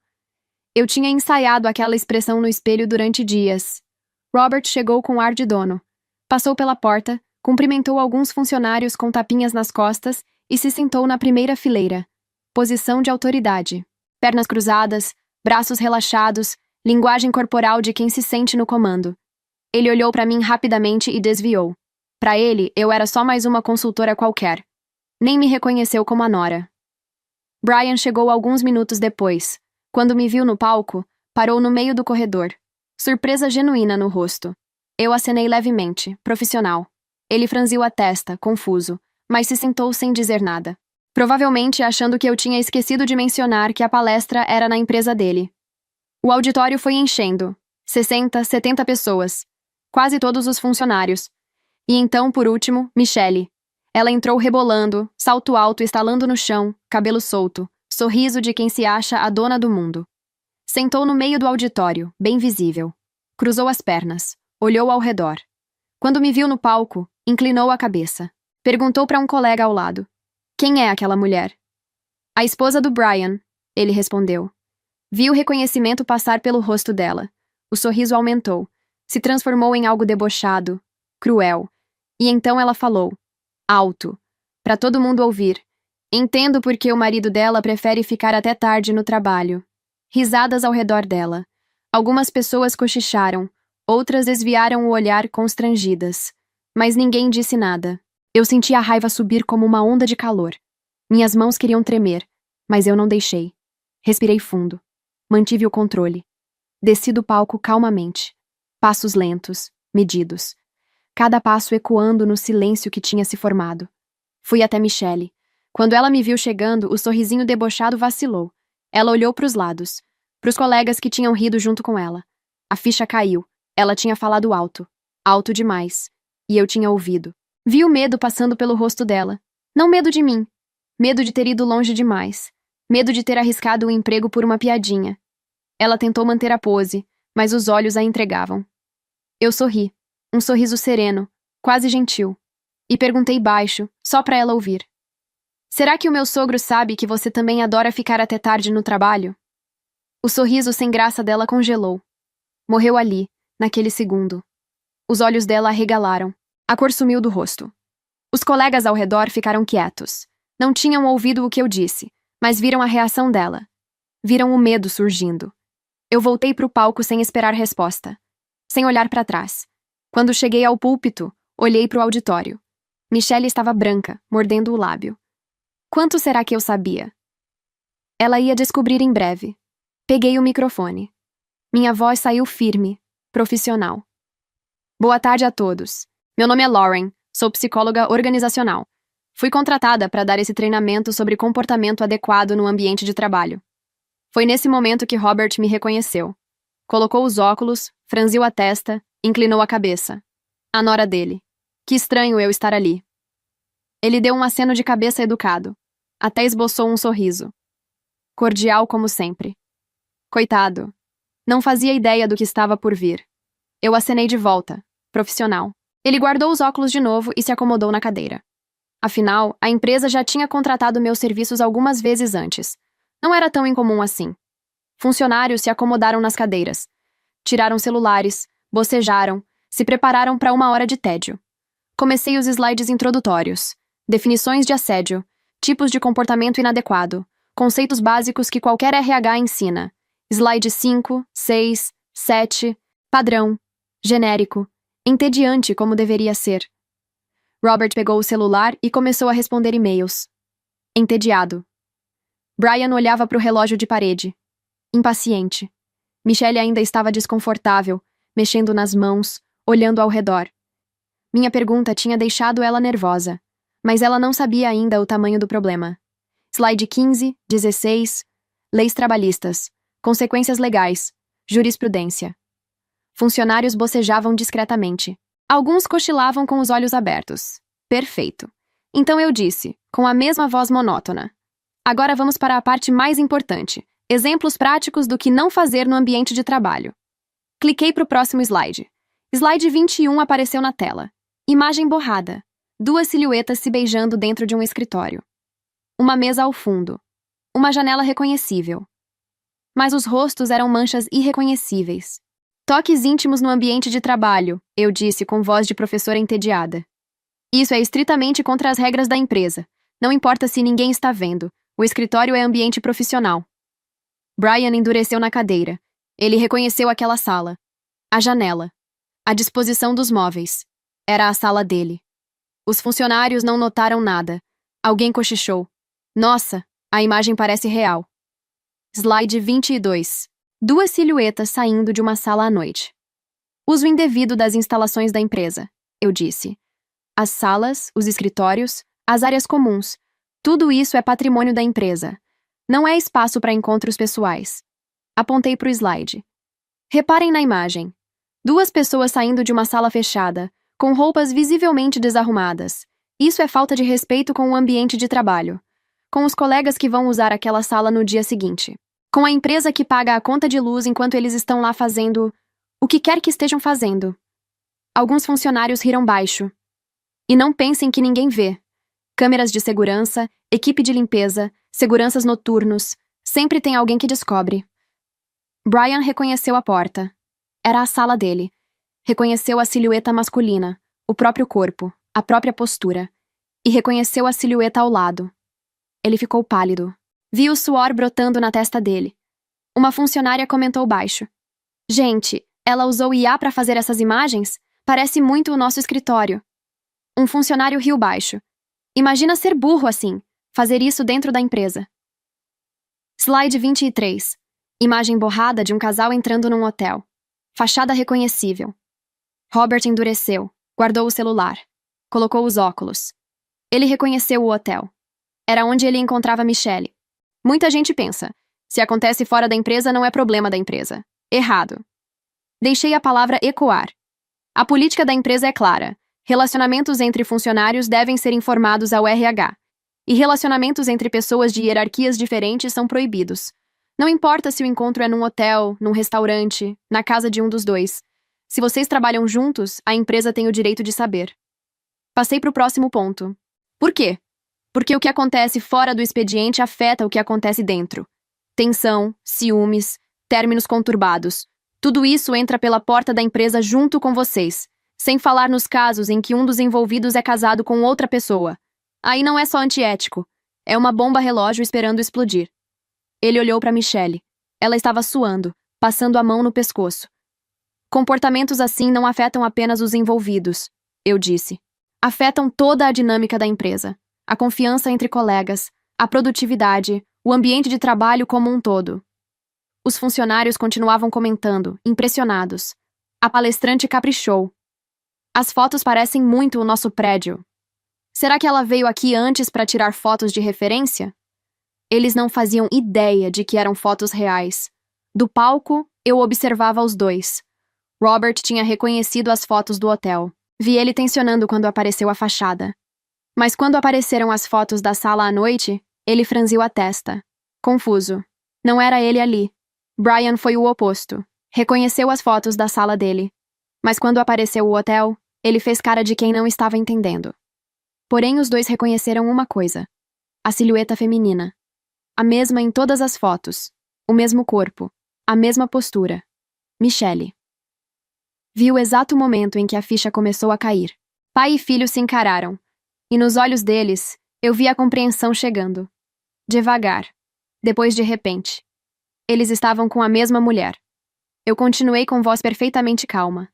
Eu tinha ensaiado aquela expressão no espelho durante dias. Robert chegou com ar de dono. Passou pela porta, cumprimentou alguns funcionários com tapinhas nas costas e se sentou na primeira fileira. Posição de autoridade. Pernas cruzadas, braços relaxados, linguagem corporal de quem se sente no comando. Ele olhou para mim rapidamente e desviou. Para ele, eu era só mais uma consultora qualquer. Nem me reconheceu como a nora. Brian chegou alguns minutos depois. Quando me viu no palco, parou no meio do corredor. Surpresa genuína no rosto. Eu acenei levemente, profissional. Ele franziu a testa, confuso, mas se sentou sem dizer nada. Provavelmente achando que eu tinha esquecido de mencionar que a palestra era na empresa dele. O auditório foi enchendo. 60, 70 pessoas. Quase todos os funcionários. E então, por último, Michelle. Ela entrou rebolando, salto alto estalando no chão, cabelo solto, sorriso de quem se acha a dona do mundo. Sentou no meio do auditório, bem visível. Cruzou as pernas, olhou ao redor. Quando me viu no palco, inclinou a cabeça. Perguntou para um colega ao lado. Quem é aquela mulher? A esposa do Brian, ele respondeu. Vi o reconhecimento passar pelo rosto dela. O sorriso aumentou, se transformou em algo debochado, cruel. E então ela falou, alto, para todo mundo ouvir. Entendo porque o marido dela prefere ficar até tarde no trabalho. Risadas ao redor dela. Algumas pessoas cochicharam, outras desviaram o olhar constrangidas. Mas ninguém disse nada. Eu senti a raiva subir como uma onda de calor. Minhas mãos queriam tremer, mas eu não deixei. Respirei fundo. Mantive o controle. Desci do palco calmamente. Passos lentos, medidos. Cada passo ecoando no silêncio que tinha se formado. Fui até Michelle. Quando ela me viu chegando, o sorrisinho debochado vacilou. Ela olhou para os lados, para os colegas que tinham rido junto com ela. A ficha caiu. Ela tinha falado alto. Alto demais. E eu tinha ouvido. Vi o medo passando pelo rosto dela. Não medo de mim. Medo de ter ido longe demais. Medo de ter arriscado o emprego por uma piadinha. Ela tentou manter a pose, mas os olhos a entregavam. Eu sorri. Um sorriso sereno, quase gentil. E perguntei baixo, só para ela ouvir. Será que o meu sogro sabe que você também adora ficar até tarde no trabalho? O sorriso sem graça dela congelou. Morreu ali, naquele segundo. Os olhos dela arregalaram. A cor sumiu do rosto. Os colegas ao redor ficaram quietos. Não tinham ouvido o que eu disse, mas viram a reação dela. Viram o medo surgindo. Eu voltei para o palco sem esperar resposta. Sem olhar para trás. Quando cheguei ao púlpito, olhei para o auditório. Michelle estava branca, mordendo o lábio. Quanto será que eu sabia? Ela ia descobrir em breve. Peguei o microfone. Minha voz saiu firme, profissional. Boa tarde a todos. Meu nome é Lauren, sou psicóloga organizacional. Fui contratada para dar esse treinamento sobre comportamento adequado no ambiente de trabalho. Foi nesse momento que Robert me reconheceu. Colocou os óculos, franziu a testa, inclinou a cabeça. A nora dele. Que estranho eu estar ali. Ele deu um aceno de cabeça educado. Até esboçou um sorriso. Cordial como sempre. Coitado. Não fazia ideia do que estava por vir. Eu acenei de volta. Profissional. Ele guardou os óculos de novo e se acomodou na cadeira. Afinal, a empresa já tinha contratado meus serviços algumas vezes antes. Não era tão incomum assim. Funcionários se acomodaram nas cadeiras. Tiraram celulares, bocejaram, se prepararam para uma hora de tédio. Comecei os slides introdutórios. Definições de assédio, tipos de comportamento inadequado, conceitos básicos que qualquer RH ensina. Slide 5, 6, 7, padrão, genérico, entediante como deveria ser. Robert pegou o celular e começou a responder e-mails. Entediado. Brian olhava para o relógio de parede. Impaciente. Michelle ainda estava desconfortável, mexendo nas mãos, olhando ao redor. Minha pergunta tinha deixado ela nervosa, mas ela não sabia ainda o tamanho do problema. Slide 15, 16, leis trabalhistas, consequências legais, jurisprudência. Funcionários bocejavam discretamente. Alguns cochilavam com os olhos abertos. Perfeito. Então eu disse, com a mesma voz monótona. Agora vamos para a parte mais importante. Exemplos práticos do que não fazer no ambiente de trabalho. Cliquei para o próximo slide. Slide 21 apareceu na tela. Imagem borrada. 2 silhuetas se beijando dentro de um escritório. Uma mesa ao fundo. Uma janela reconhecível. Mas os rostos eram manchas irreconhecíveis. Toques íntimos no ambiente de trabalho, eu disse com voz de professora entediada. Isso é estritamente contra as regras da empresa. Não importa se ninguém está vendo. O escritório é ambiente profissional. Brian endureceu na cadeira. Ele reconheceu aquela sala. A janela. A disposição dos móveis. Era a sala dele. Os funcionários não notaram nada. Alguém cochichou. Nossa, a imagem parece real. Slide 22. 2 silhuetas saindo de uma sala à noite. Uso indevido das instalações da empresa, eu disse. As salas, os escritórios, as áreas comuns. Tudo isso é patrimônio da empresa. Não é espaço para encontros pessoais. Apontei para o slide. Reparem na imagem. 2 pessoas saindo de uma sala fechada, com roupas visivelmente desarrumadas. Isso é falta de respeito com o ambiente de trabalho. Com os colegas que vão usar aquela sala no dia seguinte. Com a empresa que paga a conta de luz enquanto eles estão lá fazendo o que quer que estejam fazendo. Alguns funcionários riram baixo. E não pensem que ninguém vê. Câmeras de segurança, equipe de limpeza, seguranças noturnos. Sempre tem alguém que descobre. Brian reconheceu a porta. Era a sala dele. Reconheceu a silhueta masculina, o próprio corpo, a própria postura. E reconheceu a silhueta ao lado. Ele ficou pálido. Vi o suor brotando na testa dele. Uma funcionária comentou baixo. Gente, ela usou IA para fazer essas imagens? Parece muito o nosso escritório. Um funcionário riu baixo. Imagina ser burro assim, fazer isso dentro da empresa. Slide 23. Imagem borrada de um casal entrando num hotel. Fachada reconhecível. Robert endureceu, guardou o celular. Colocou os óculos. Ele reconheceu o hotel. Era onde ele encontrava Michelle. Muita gente pensa, se acontece fora da empresa não é problema da empresa. Errado. Deixei a palavra ecoar. A política da empresa é clara. Relacionamentos entre funcionários devem ser informados ao RH. E relacionamentos entre pessoas de hierarquias diferentes são proibidos. Não importa se o encontro é num hotel, num restaurante, na casa de um dos dois. Se vocês trabalham juntos, a empresa tem o direito de saber. Passei para o próximo ponto. Por quê? Porque o que acontece fora do expediente afeta o que acontece dentro. Tensão, ciúmes, términos conturbados. Tudo isso entra pela porta da empresa junto com vocês, sem falar nos casos em que um dos envolvidos é casado com outra pessoa. Aí não é só antiético, é uma bomba relógio esperando explodir. Ele olhou para Michelle. Ela estava suando, passando a mão no pescoço. Comportamentos assim não afetam apenas os envolvidos, eu disse. Afetam toda a dinâmica da empresa. A confiança entre colegas, a produtividade, o ambiente de trabalho como um todo. Os funcionários continuavam comentando, impressionados. A palestrante caprichou. As fotos parecem muito o nosso prédio. Será que ela veio aqui antes para tirar fotos de referência? Eles não faziam ideia de que eram fotos reais. Do palco, Eu observava os dois. Robert tinha reconhecido as fotos do hotel. Vi ele tensionando quando apareceu a fachada. Mas quando apareceram as fotos da sala à noite, ele franziu a testa. Confuso. Não era ele ali. Brian foi o oposto. Reconheceu as fotos da sala dele. Mas quando apareceu o hotel, ele fez cara de quem não estava entendendo. Porém, os dois reconheceram uma coisa: a silhueta feminina. A mesma em todas as fotos. O mesmo corpo. A mesma postura. Michelle. Vi o exato momento em que a ficha começou a cair. Pai e filho se encararam. E nos olhos deles, eu vi a compreensão chegando. Devagar. Depois de repente. Eles estavam com a mesma mulher. Eu continuei com voz perfeitamente calma.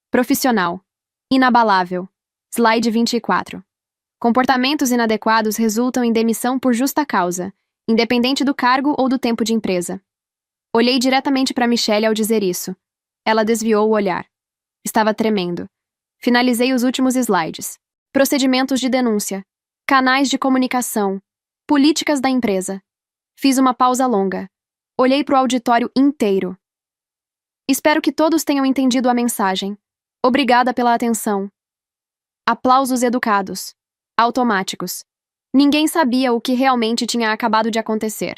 Profissional. Inabalável. Slide 24. Comportamentos inadequados resultam em demissão por justa causa, independente do cargo ou do tempo de empresa. Olhei diretamente para Michelle ao dizer isso. Ela desviou o olhar. Estava tremendo. Finalizei os últimos slides. Procedimentos de denúncia. Canais de comunicação. Políticas da empresa. Fiz uma pausa longa. Olhei para o auditório inteiro. Espero que todos tenham entendido a mensagem. Obrigada pela atenção. Aplausos educados. Automáticos. Ninguém sabia o que realmente tinha acabado de acontecer,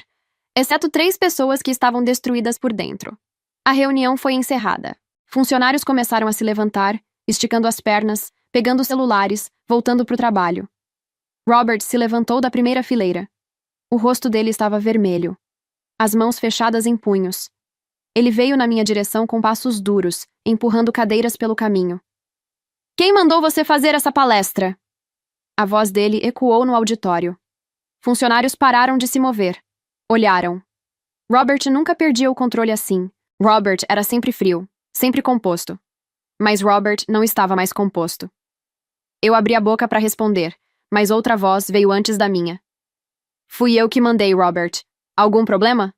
exceto 3 pessoas que estavam destruídas por dentro. A reunião foi encerrada. Funcionários começaram a se levantar, esticando as pernas, pegando celulares, voltando para o trabalho. Robert se levantou da primeira fileira. O rosto dele estava vermelho. As mãos fechadas em punhos. Ele veio na minha direção com passos duros, empurrando cadeiras pelo caminho. Quem mandou você fazer essa palestra? A voz dele ecoou no auditório. Funcionários pararam de se mover. Olharam. Robert nunca perdia o controle assim. Robert era sempre frio, sempre composto. Mas Robert não estava mais composto. Eu abri a boca para responder, mas outra voz veio antes da minha. Fui eu que mandei, Robert. Algum problema?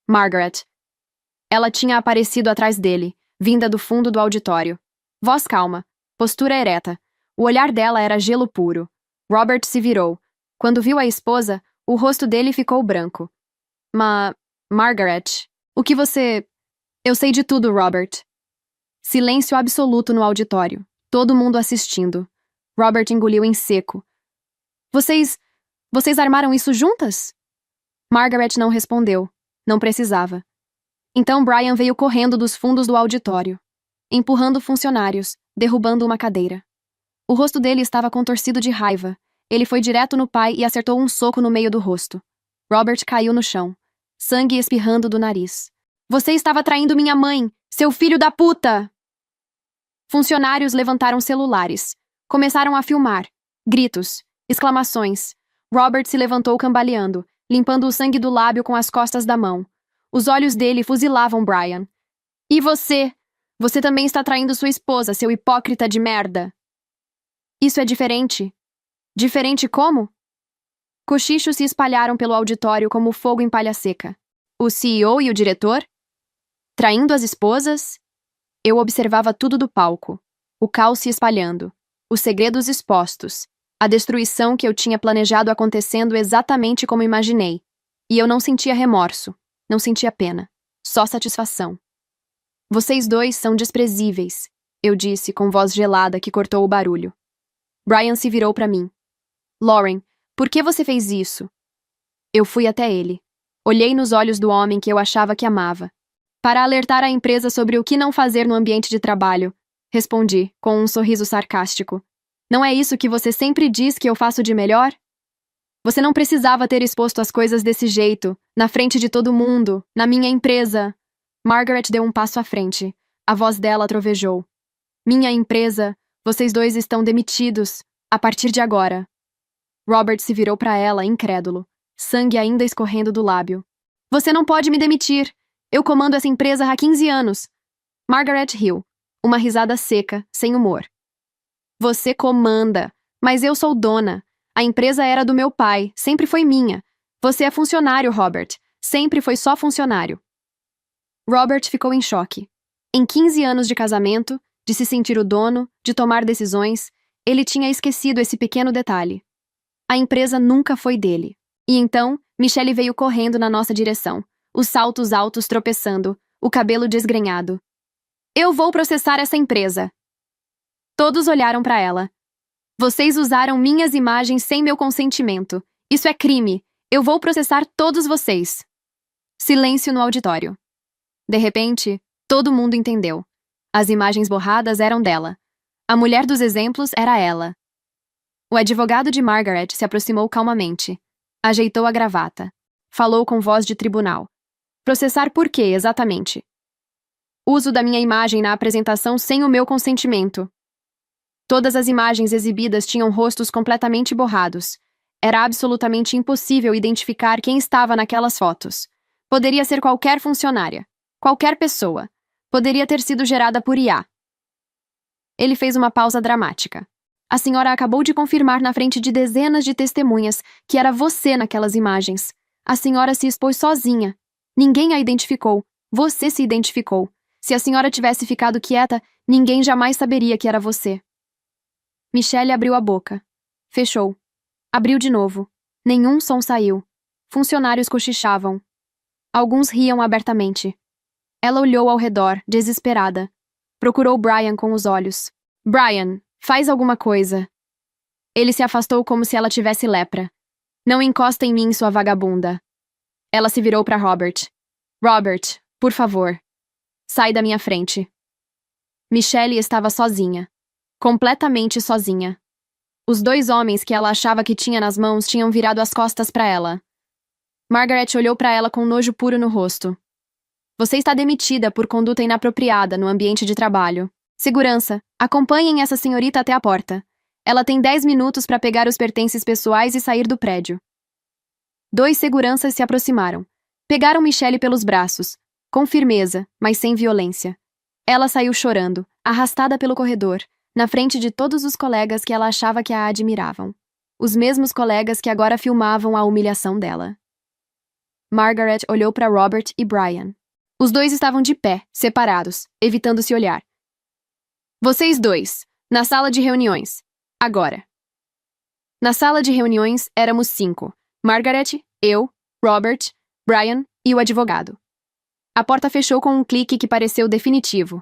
Margaret. Ela tinha aparecido atrás dele, vinda do fundo do auditório. Voz calma, postura ereta. O olhar dela era gelo puro. Robert se virou. Quando viu a esposa, o rosto dele ficou branco. Margaret, o que você... Eu sei de tudo, Robert. Silêncio absoluto no auditório. Todo mundo assistindo. Robert engoliu em seco. Vocês armaram isso juntas? Margaret não respondeu. Não precisava. Então Brian veio correndo dos fundos do auditório, empurrando funcionários, derrubando uma cadeira. O rosto dele estava contorcido de raiva. Ele foi direto no pai e acertou um soco no meio do rosto. Robert caiu no chão, sangue espirrando do nariz. Você estava traindo minha mãe, seu filho da puta! Funcionários levantaram celulares. Começaram a filmar. Gritos, exclamações. Robert se levantou cambaleando, limpando o sangue do lábio com as costas da mão. Os olhos dele fuzilavam Brian. E você? Você também está traindo sua esposa, seu hipócrita de merda! Isso é diferente. Diferente como? Cochichos se espalharam pelo auditório como fogo em palha seca. O CEO e o diretor? Traindo as esposas? Eu observava tudo do palco. O caos se espalhando. Os segredos expostos. A destruição que eu tinha planejado acontecendo exatamente como imaginei. E eu não sentia remorso. Não sentia pena. Só satisfação. Vocês dois são desprezíveis, eu disse com voz gelada que cortou o barulho. Brian se virou para mim. Lauren, por que você fez isso? Eu fui até ele. Olhei nos olhos do homem que eu achava que amava. Para alertar a empresa sobre o que não fazer no ambiente de trabalho, respondi, com um sorriso sarcástico. Não é isso que você sempre diz que eu faço de melhor? Você não precisava ter exposto as coisas desse jeito, na frente de todo mundo, na minha empresa. Margaret deu um passo à frente. A voz dela trovejou. Minha empresa, vocês dois estão demitidos, a partir de agora. Robert se virou para ela, incrédulo, sangue ainda escorrendo do lábio. Você não pode me demitir. Eu comando essa empresa há 15 anos. Margaret riu, uma risada seca, sem humor. Você comanda, mas eu sou dona. A empresa era do meu pai, sempre foi minha. Você é funcionário, Robert. Sempre foi só funcionário. Robert ficou em choque. Em 15 anos de casamento, de se sentir o dono, de tomar decisões, ele tinha esquecido esse pequeno detalhe. A empresa nunca foi dele. E então, Michelle veio correndo na nossa direção, os saltos altos tropeçando, o cabelo desgrenhado. Eu vou processar essa empresa. Todos olharam para ela. Vocês usaram minhas imagens sem meu consentimento. Isso é crime. Eu vou processar todos vocês. Silêncio no auditório. De repente, todo mundo entendeu. As imagens borradas eram dela. A mulher dos exemplos era ela. O advogado de Margaret se aproximou calmamente. Ajeitou a gravata. Falou com voz de tribunal. Processar por quê, exatamente? Uso da minha imagem na apresentação sem o meu consentimento. Todas as imagens exibidas tinham rostos completamente borrados. Era absolutamente impossível identificar quem estava naquelas fotos. Poderia ser qualquer funcionária. Qualquer pessoa. Poderia ter sido gerada por IA. Ele fez uma pausa dramática. A senhora acabou de confirmar na frente de dezenas de testemunhas que era você naquelas imagens. A senhora se expôs sozinha. Ninguém a identificou. Você se identificou. Se a senhora tivesse ficado quieta, ninguém jamais saberia que era você. Michelle abriu a boca. Fechou. Abriu de novo. Nenhum som saiu. Funcionários cochichavam. Alguns riam abertamente. Ela olhou ao redor, desesperada. Procurou Brian com os olhos. Brian, faz alguma coisa. Ele se afastou como se ela tivesse lepra. Não encosta em mim, sua vagabunda. Ela se virou para Robert. Robert, por favor. Sai da minha frente. Michelle estava sozinha. Completamente sozinha. Os dois homens que ela achava que tinha nas mãos tinham virado as costas para ela. Margaret olhou para ela com nojo puro no rosto. Você está demitida por conduta inapropriada no ambiente de trabalho. Segurança, acompanhem essa senhorita até a porta. Ela tem 10 minutos para pegar os pertences pessoais e sair do prédio. 2 seguranças se aproximaram. Pegaram Michelle pelos braços, com firmeza, mas sem violência. Ela saiu chorando, arrastada pelo corredor, na frente de todos os colegas que ela achava que a admiravam. Os mesmos colegas que agora filmavam a humilhação dela. Margaret olhou para Robert e Brian. Os dois estavam de pé, separados, evitando se olhar. Vocês dois, na sala de reuniões. Agora. Na sala de reuniões éramos 5. Margaret, eu, Robert, Brian e o advogado. A porta fechou com um clique que pareceu definitivo.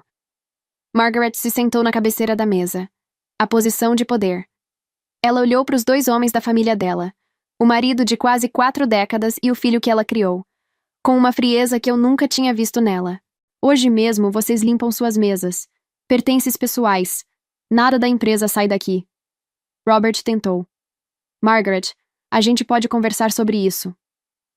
Margaret se sentou na cabeceira da mesa. A posição de poder. Ela olhou para os 2 homens da família dela, o marido de quase 4 décadas e o filho que ela criou, com uma frieza que eu nunca tinha visto nela. Hoje mesmo vocês limpam suas mesas. Pertences pessoais. Nada da empresa sai daqui. Robert tentou. Margaret, a gente pode conversar sobre isso.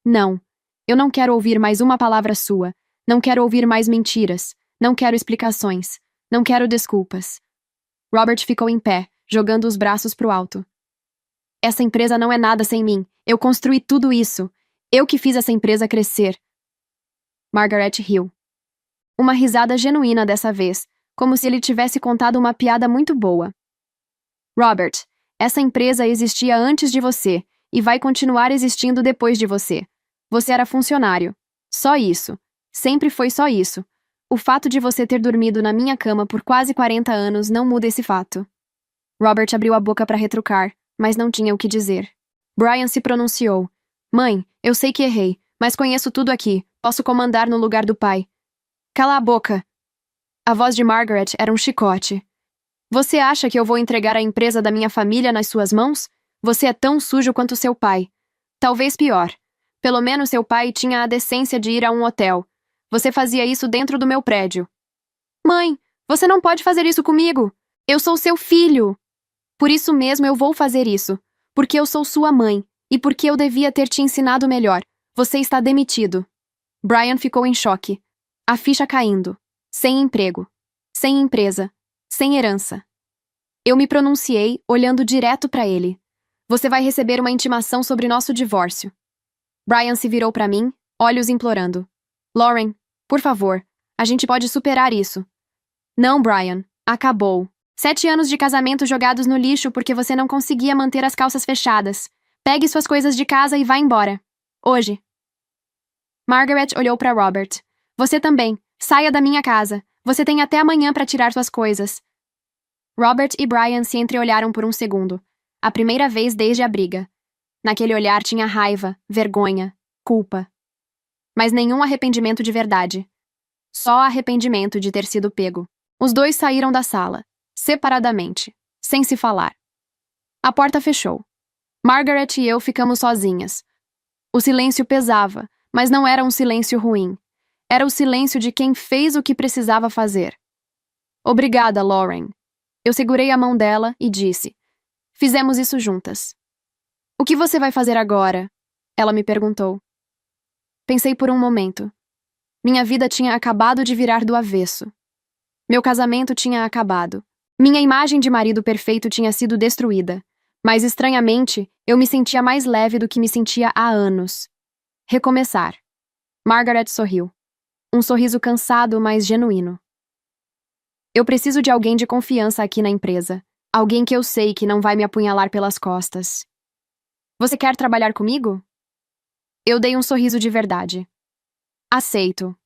Não. Eu não quero ouvir mais uma palavra sua. Não quero ouvir mais mentiras. Não quero explicações. Não quero desculpas. Robert ficou em pé, jogando os braços pro alto. Essa empresa não é nada sem mim. Eu construí tudo isso. Eu que fiz essa empresa crescer. Margaret riu. Uma risada genuína dessa vez, como se ele tivesse contado uma piada muito boa. Robert, essa empresa existia antes de você e vai continuar existindo depois de você. Você era funcionário. Só isso. Sempre foi só isso. O fato de você ter dormido na minha cama por quase 40 anos não muda esse fato. Robert abriu a boca para retrucar, mas não tinha o que dizer. Brian se pronunciou. Mãe, eu sei que errei, mas conheço tudo aqui. Posso comandar no lugar do pai. Cala a boca. A voz de Margaret era um chicote. Você acha que eu vou entregar a empresa da minha família nas suas mãos? Você é tão sujo quanto seu pai. Talvez pior. Pelo menos seu pai tinha a decência de ir a um hotel. Você fazia isso dentro do meu prédio. Mãe, você não pode fazer isso comigo. Eu sou seu filho. Por isso mesmo eu vou fazer isso. Porque eu sou sua mãe. E porque eu devia ter te ensinado melhor. Você está demitido. Brian ficou em choque. A ficha caindo. Sem emprego. Sem empresa. Sem herança. Eu me pronunciei, olhando direto para ele. Você vai receber uma intimação sobre nosso divórcio. Brian se virou para mim, olhos implorando. Lauren, por favor, a gente pode superar isso. Não, Brian, acabou. 7 anos de casamento jogados no lixo porque você não conseguia manter as calças fechadas. Pegue suas coisas de casa e vá embora. Hoje. Margaret olhou para Robert. Você também. Saia da minha casa. Você tem até amanhã para tirar suas coisas. Robert e Brian se entreolharam por um segundo. A primeira vez desde a briga. Naquele olhar tinha raiva, vergonha, culpa. Mas nenhum arrependimento de verdade. Só arrependimento de ter sido pego. Os dois saíram da sala, separadamente, sem se falar. A porta fechou. Margaret e eu ficamos sozinhas. O silêncio pesava, mas não era um silêncio ruim. Era o silêncio de quem fez o que precisava fazer. Obrigada, Lauren. Eu segurei a mão dela e disse: Fizemos isso juntas. O que você vai fazer agora? Ela me perguntou. Pensei por um momento. Minha vida tinha acabado de virar do avesso. Meu casamento tinha acabado. Minha imagem de marido perfeito tinha sido destruída. Mas, estranhamente, eu me sentia mais leve do que me sentia há anos. Recomeçar. Margaret sorriu. Um sorriso cansado, mas genuíno. Eu preciso de alguém de confiança aqui na empresa. Alguém que eu sei que não vai me apunhalar pelas costas. Você quer trabalhar comigo? Eu dei um sorriso de verdade. Aceito.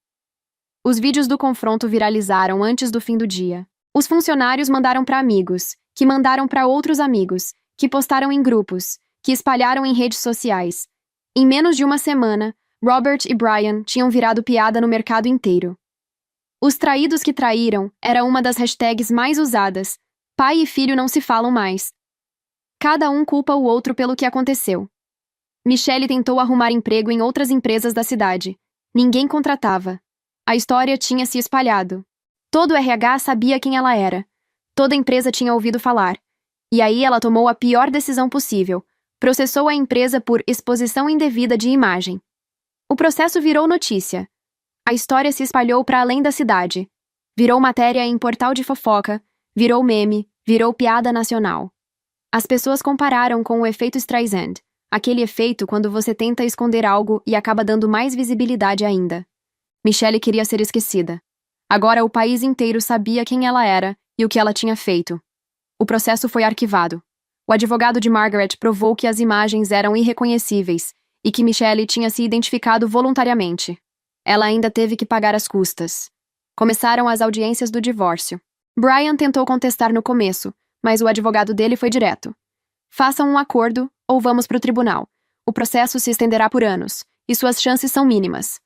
Os vídeos do confronto viralizaram antes do fim do dia. Os funcionários mandaram para amigos, que mandaram para outros amigos, que postaram em grupos, que espalharam em redes sociais. Em menos de uma semana, Robert e Brian tinham virado piada no mercado inteiro. Os traídos que traíram era uma das hashtags mais usadas. Pai e filho não se falam mais. Cada um culpa o outro pelo que aconteceu. Michelle tentou arrumar emprego em outras empresas da cidade. Ninguém contratava. A história tinha se espalhado. Todo o RH sabia quem ela era. Toda a empresa tinha ouvido falar. E aí ela tomou a pior decisão possível. Processou a empresa por exposição indevida de imagem. O processo virou notícia. A história se espalhou para além da cidade. Virou matéria em portal de fofoca, virou meme, virou piada nacional. As pessoas compararam com o efeito Streisand, aquele efeito quando você tenta esconder algo e acaba dando mais visibilidade ainda. Michelle queria ser esquecida. Agora o país inteiro sabia quem ela era e o que ela tinha feito. O processo foi arquivado. O advogado de Margaret provou que as imagens eram irreconhecíveis e que Michelle tinha se identificado voluntariamente. Ela ainda teve que pagar as custas. Começaram as audiências do divórcio. Brian tentou contestar no começo, mas o advogado dele foi direto. Façam um acordo ou vamos para o tribunal. O processo se estenderá por anos, e suas chances são mínimas.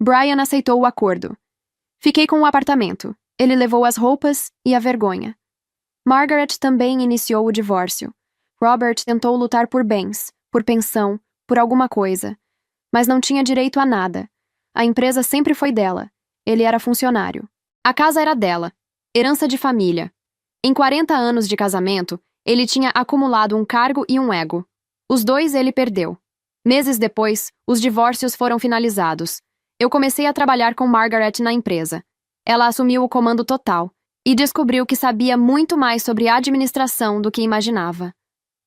Brian aceitou o acordo. Fiquei com o apartamento. Ele levou as roupas e a vergonha. Margaret também iniciou o divórcio. Robert tentou lutar por bens, por pensão, por alguma coisa. Mas não tinha direito a nada. A empresa sempre foi dela. Ele era funcionário. A casa era dela. Herança de família. Em 40 anos de casamento, ele tinha acumulado um cargo e um ego. Os dois ele perdeu. Meses depois, os divórcios foram finalizados. Eu comecei a trabalhar com Margaret na empresa. Ela assumiu o comando total e descobriu que sabia muito mais sobre administração do que imaginava.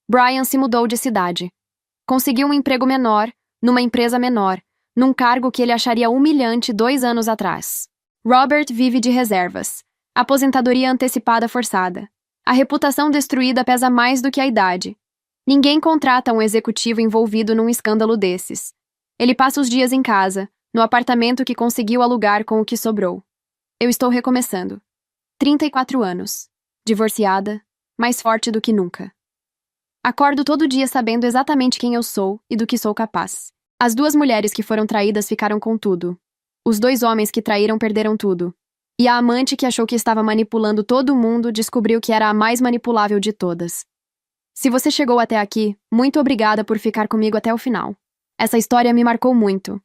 Brian se mudou de cidade. Conseguiu um emprego menor, numa empresa menor, num cargo que ele acharia humilhante 2 anos atrás. Robert vive de reservas. Aposentadoria antecipada forçada. A reputação destruída pesa mais do que a idade. Ninguém contrata um executivo envolvido num escândalo desses. Ele passa os dias em casa, no apartamento que conseguiu alugar com o que sobrou. Eu estou recomeçando. 34 anos. Divorciada, mais forte do que nunca. Acordo todo dia sabendo exatamente quem eu sou e do que sou capaz. As 2 mulheres que foram traídas ficaram com tudo. Os 2 homens que traíram perderam tudo. E a amante que achou que estava manipulando todo mundo descobriu que era a mais manipulável de todas. Se você chegou até aqui, muito obrigada por ficar comigo até o final. Essa história me marcou muito.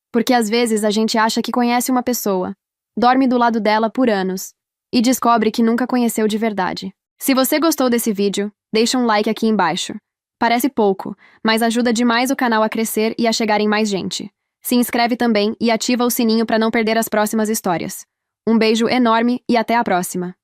Porque às vezes a gente acha que conhece uma pessoa, dorme do lado dela por anos, e descobre que nunca conheceu de verdade. Se você gostou desse vídeo, deixa um like aqui embaixo. Parece pouco, mas ajuda demais o canal a crescer e a chegar em mais gente. Se inscreve também e ativa o sininho para não perder as próximas histórias. Um beijo enorme e até a próxima!